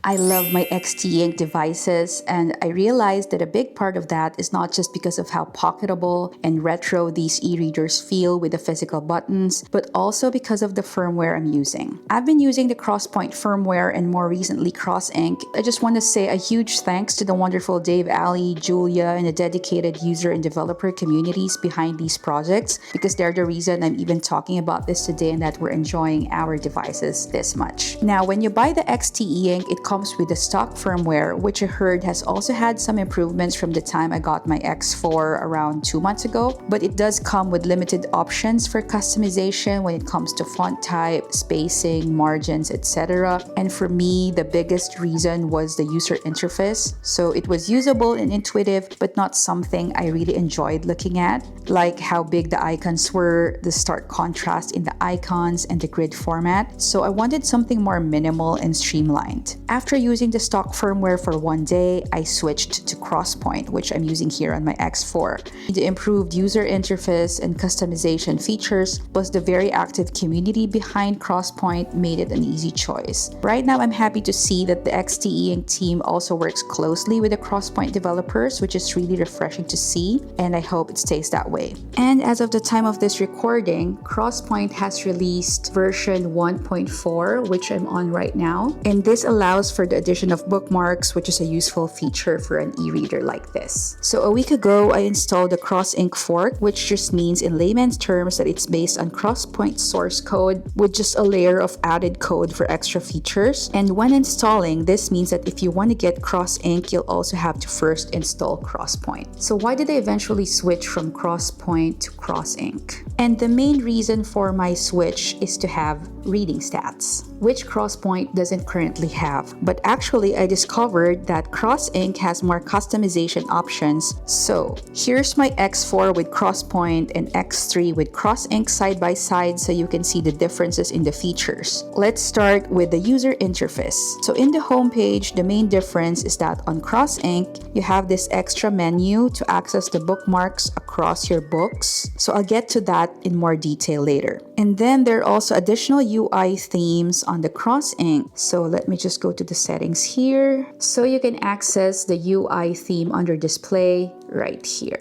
I love my Xteink devices, and I realized that a big part of that is not just because of how pocketable and retro these e-readers feel with the physical buttons, but also because of the firmware I'm using. I've been using the Crosspoint firmware and more recently Crossink. I just want to say a huge thanks to the wonderful Daveallie, Julia, and the dedicated user and developer communities behind these projects, because they're the reason I'm even talking about this today and that we're enjoying our devices this much. Now, when you buy the Xteink, it comes with the stock firmware, which I heard has also had some improvements from the time I got my X4 around 2 months ago, but it does come with limited options for customization when it comes to font type, spacing, margins, etc. And for me, the biggest reason was the user interface. So it was usable and intuitive, but not something I really enjoyed looking at, like how big the icons were, the stark contrast in the icons, and the grid format. So I wanted something more minimal and streamlined. After using the stock firmware for one day, I switched to Crosspoint, which I'm using here on my X4. The improved user interface and customization features, plus the very active community behind Crosspoint, made it an easy choice. Right now, I'm happy to see that the Xteink team also works closely with the Crosspoint developers, which is really refreshing to see, and I hope it stays that way. And as of the time of this recording, Crosspoint has released version 1.4, which I'm on right now, and this allows for the addition of bookmarks, which is a useful feature for an e-reader like this. So a week ago, I installed the Xteink fork, which just means in layman's terms that it's based on Crosspoint source code with just a layer of added code for extra features. And when installing, this means that if you want to get Xteink, you'll also have to first install Crosspoint. So why did I eventually switch from Crosspoint to Crossink? And the main reason for my switch is to have reading stats, which Crosspoint doesn't currently have. But actually, I discovered that Crossink has more customization options. So here's my X4 with Crosspoint and X3 with Crossink side by side, so you can see the differences in the features. Let's start with the user interface. So in the home page, the main difference is that on Crossink, you have this extra menu to access the bookmarks across your books. So I'll get to that in more detail later. And then there are also additional UI themes on the Crossink. So let me just go to the settings here. So you can access the UI theme under display right here.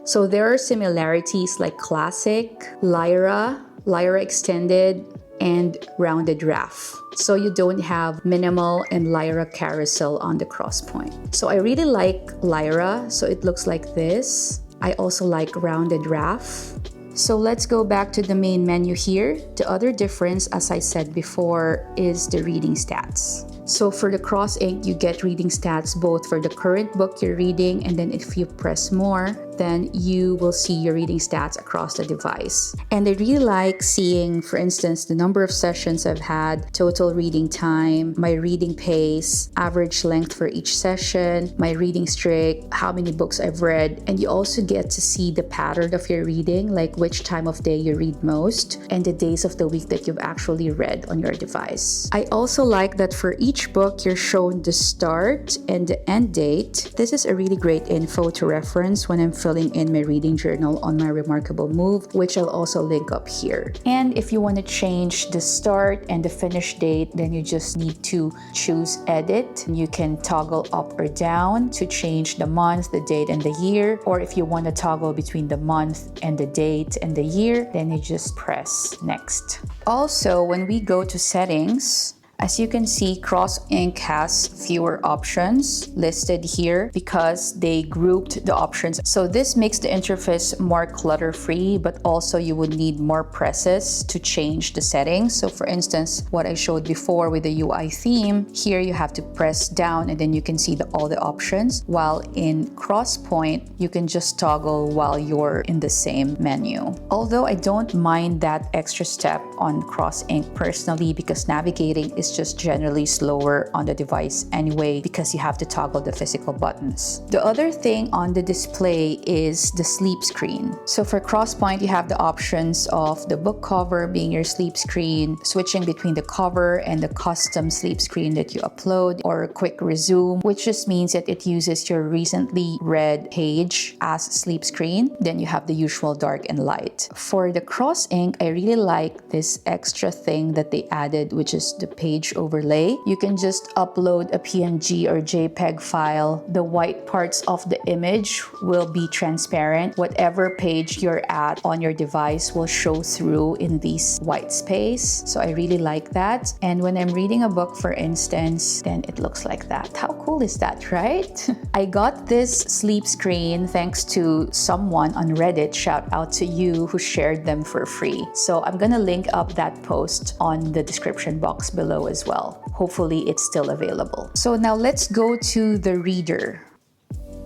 So there are similarities like Classic, Lyra Extended, and Rounded Draft. So you don't have Minimal and Lyra Carousel on the Crosspoint. So I really like Lyra, so it looks like this. I also like Rounded Draft. So let's go back to the main menu here. The other difference, as I said before, is the reading stats. So for the Crossink, you get reading stats both for the current book you're reading, and then if you press more, then you will see your reading stats across the device. And I really like seeing, for instance, the number of sessions I've had, total reading time, my reading pace, average length for each session, my reading streak, how many books I've read, and you also get to see the pattern of your reading, like which time of day you read most, and the days of the week that you've actually read on your device. I also like that for each book, you're shown the start and the end date. This is a really great info to reference when I'm filling in my reading journal on my Remarkable Move, which I'll also link up here. And if you want to change the start and the finish date, then you just need to choose Edit. You can toggle up or down to change the month, the date, and the year. Or if you want to toggle between the month and the date and the year, then you just press Next. Also, when we go to Settings, as you can see, Crossink has fewer options listed here because they grouped the options. So this makes the interface more clutter-free, but also you would need more presses to change the settings. So for instance, what I showed before with the UI theme, here you have to press down and then you can see all the options, while in Crosspoint, you can just toggle while you're in the same menu. Although I don't mind that extra step on Crossink personally, because navigating is just generally slower on the device anyway, because you have to toggle the physical buttons. The other thing on the display is the sleep screen. So for Crosspoint, you have the options of the book cover being your sleep screen, switching between the cover and the custom sleep screen that you upload, or a quick resume, which just means that it uses your recently read page as sleep screen. Then you have the usual dark and light. For the Crossink, I really like this extra thing that they added, which is the page page overlay. You can just upload a PNG or JPEG file. The white parts of the image will be transparent. Whatever page you're at on your device will show through in this white space. So I really like that. And when I'm reading a book, for instance, then it looks like that. How cool is that, right? I got this sleep screen thanks to someone on Reddit, shout out to you, who shared them for free. So I'm gonna link up that post on the description box below as well. Hopefully it's still available. So now let's go to the reader.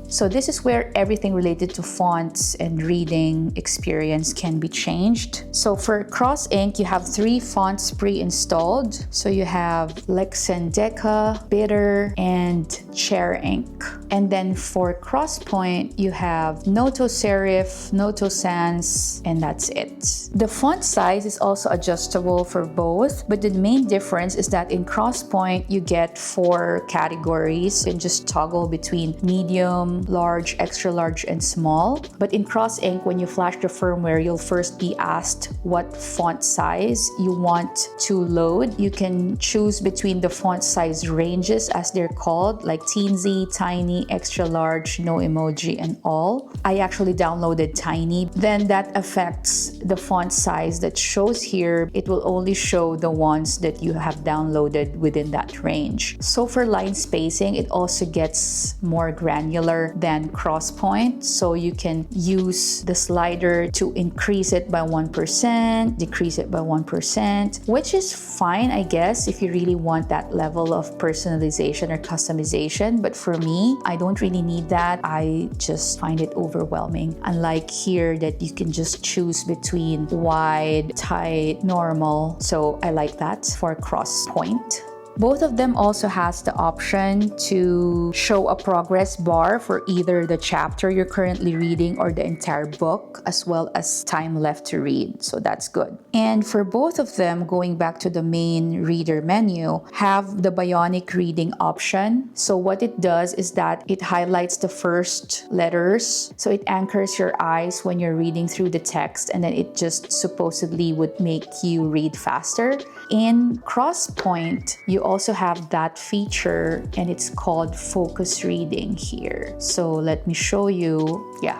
So this is where everything related to fonts and reading experience can be changed. So for Crossink, you have 3 fonts pre-installed. So you have Lexendeca, Bitter, and Chair Ink. And then for Crosspoint, you have Noto Serif, Noto Sans, and that's it. The font size is also adjustable for both, but the main difference is that in Crosspoint, you get 4 categories. You can just toggle between medium, large, extra large, and small. But in Crossink, when you flash the firmware, you'll first be asked what font size you want to load. You can choose between the font size ranges, as they're called, like teensy, tiny, extra large, no emoji, and all. I actually downloaded tiny. Then that affects the font size that shows here. It will only show the ones that you have downloaded within that range. So for line spacing, it also gets more granular than Crosspoint. So you can use the slider to increase it by 1%, decrease it by 1%, which is fine, I guess, if you really want that level of personalization or customization. But for me, I don't really need that. I just find it overwhelming. Unlike here that you can just choose between wide, tight, normal. So I like that for Crosspoint. Both of them also has the option to show a progress bar for either the chapter you're currently reading or the entire book, as well as time left to read. So that's good. And for both of them, going back to the main reader menu, have the bionic reading option. So what it does is that it highlights the first letters. So it anchors your eyes when you're reading through the text, and then it just supposedly would make you read faster. In Crosspoint, you also have that feature, and it's called focus reading here. So let me show you. Yeah.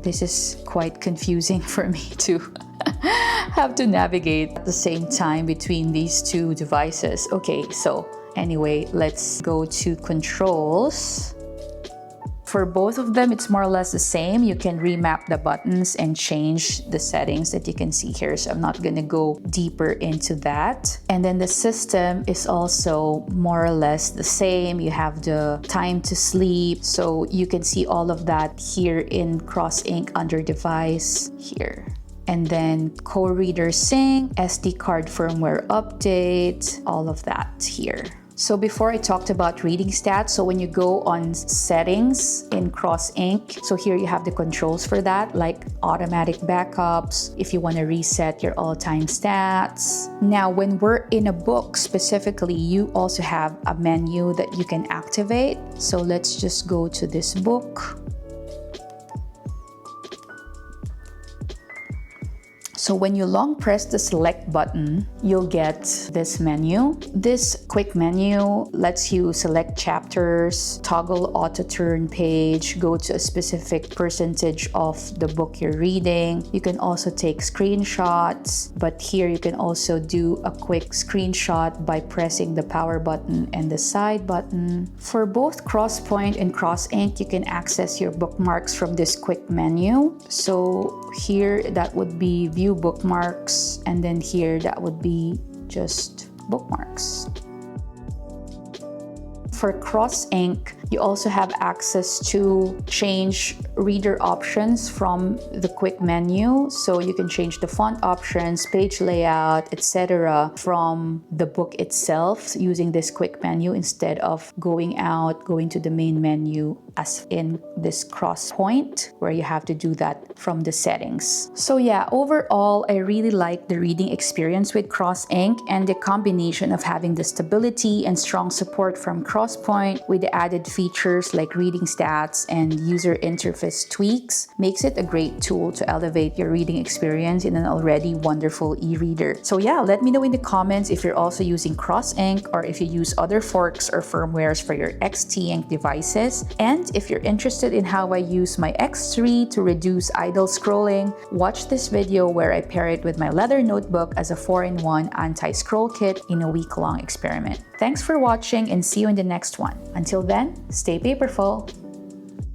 This is quite confusing for me to have to navigate at the same time between these two devices. Okay, so anyway, let's go to controls. For both of them, it's more or less the same. You can remap the buttons and change the settings that you can see here. So I'm not going to go deeper into that. And then the system is also more or less the same. You have the time to sleep. So you can see all of that here in Crossink under device here. And then co-reader sync, SD card firmware update, all of that here. So before I talked about reading stats, so when you go on settings in Crossink, so here you have the controls for that, like automatic backups, if you want to reset your all-time stats. Now, when we're in a book specifically, you also have a menu that you can activate. So let's just go to this book. So when you long press the select button, you'll get this menu. This quick menu lets you select chapters, toggle auto turn page, go to a specific percentage of the book you're reading. You can also take screenshots, but here you can also do a quick screenshot by pressing the power button and the side button. For both Crosspoint and Crossink, you can access your bookmarks from this quick menu. So here that would be view bookmarks, and then here that would be just bookmarks. For Crossink, you also have access to change reader options from the quick menu. So you can change the font options, page layout, etc. from the book itself using this quick menu instead of going to the main menu as in this Crosspoint where you have to do that from the settings. So yeah, overall, I really like the reading experience with Crossink, and the combination of having the stability and strong support from Crosspoint Crosspoint, with the added features like reading stats and user interface tweaks, makes it a great tool to elevate your reading experience in an already wonderful e-reader. So yeah, let me know in the comments if you're also using Crossink or if you use other forks or firmwares for your Xteink devices. And if you're interested in how I use my X3 to reduce idle scrolling, watch this video where I pair it with my leather notebook as a 4-in-1 anti-scroll kit in a week-long experiment. Thanks for watching and see you in the next one. Until then, stay paperful!